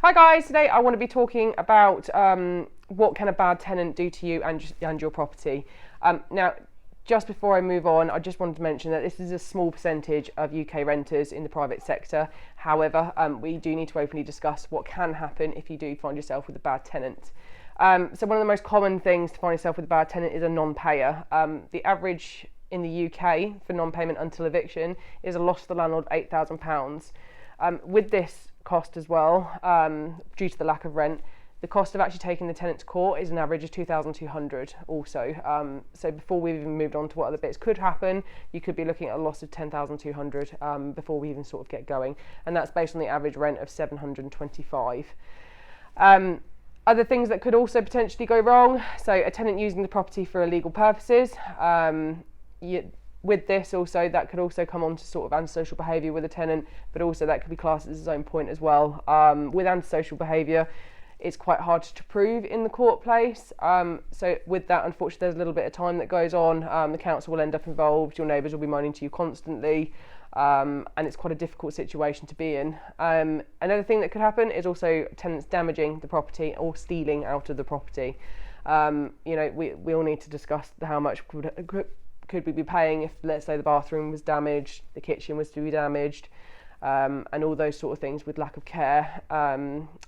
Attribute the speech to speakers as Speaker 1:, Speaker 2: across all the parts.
Speaker 1: Hi guys, today I want to be talking about what can a bad tenant do to you and your property. Now, just before I move on, I just wanted to mention that this is a small percentage of UK renters in the private sector. However, we do need to openly discuss what can happen if you do find yourself with a bad tenant. So one of the most common things to find yourself with a bad tenant is a non-payer. The average in the UK for non-payment until eviction is a loss to the landlord of £8,000. With this cost as well, due to the lack of rent, the cost of actually taking the tenant to court is an average of £2,200 also. So before we've even moved on to what other bits could happen, you could be looking at a loss of £10,200 before we even sort of get going. And that's based on the average rent of £725. Other things that could also potentially go wrong, so a tenant using the property for illegal purposes. With this also, that could also come on to sort of antisocial behaviour with a tenant, but also that could be classed as its own point as well. With antisocial behaviour, it's quite hard to prove in the court place. So with that, unfortunately, there's a little bit of time that goes on. The council will end up involved, your neighbours will be moaning to you constantly, and it's quite a difficult situation to be in. Another thing that could happen is also tenants damaging the property or stealing out of the property. We all need to discuss how much could we be paying if, let's say, the bathroom was damaged, the kitchen was to be damaged, and all those sort of things with lack of care,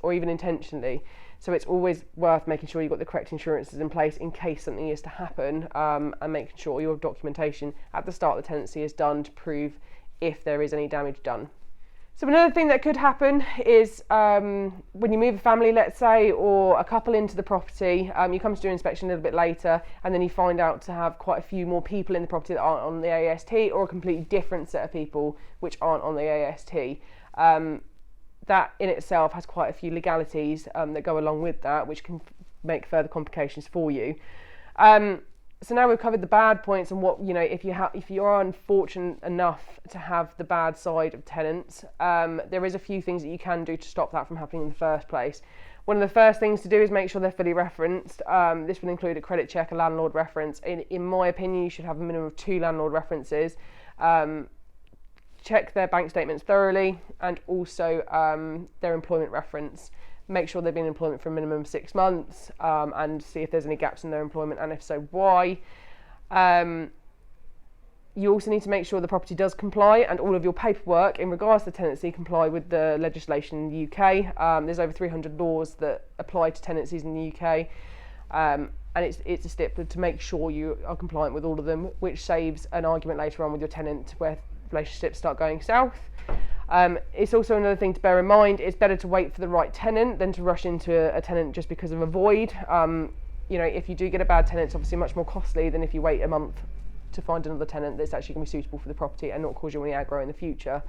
Speaker 1: or even intentionally. So it's always worth making sure you've got the correct insurances in place in case something is to happen, and making sure your documentation at the start of the tenancy is done to prove if there is any damage done. So another thing that could happen is when you move a family, let's say, or a couple into the property, you come to do an inspection a little bit later, and then you find out to have quite a few more people in the property that aren't on the AST, or a completely different set of people which aren't on the AST. That in itself has quite a few legalities that go along with that, which can make further complications for you. So now we've covered the bad points and what, if you are unfortunate enough to have the bad side of tenants, there is a few things that you can do to stop that from happening in the first place. One of the first things to do is make sure they're fully referenced. This will include a credit check, a landlord reference. In my opinion, you should have a minimum of 2 landlord references. Check their bank statements thoroughly, and also their employment reference. Make sure they've been in employment for a minimum of 6 months, and see if there's any gaps in their employment, and if so, why. You also need to make sure the property does comply, and all of your paperwork in regards to tenancy comply with the legislation in the UK. There's over 300 laws that apply to tenancies in the UK, and it's a step to make sure you are compliant with all of them, which saves an argument later on with your tenant where relationships start going south. It's also another thing to bear in mind, it's better to wait for the right tenant than to rush into a tenant just because of a void. If you do get a bad tenant, it's obviously much more costly than if you wait a month to find another tenant that's actually going to be suitable for the property and not cause you any aggro in the future.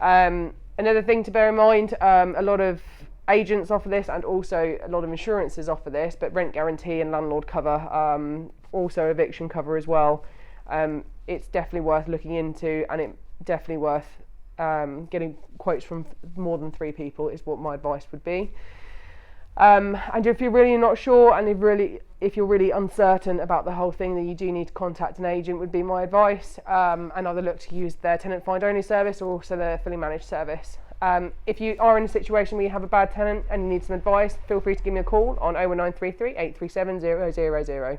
Speaker 1: Another thing to bear in mind, a lot of agents offer this, and also a lot of insurances offer this, but rent guarantee and landlord cover, also eviction cover as well. It's definitely worth looking into, and it's definitely worth getting quotes from more than 3 people is what my advice would be. And if you're really not sure, and if you're really uncertain about the whole thing, then you do need to contact an agent, would be my advice, and either look to use their tenant find only service or also their fully managed service. If you are in a situation where you have a bad tenant and you need some advice, feel free to give me a call on 01933 837 000.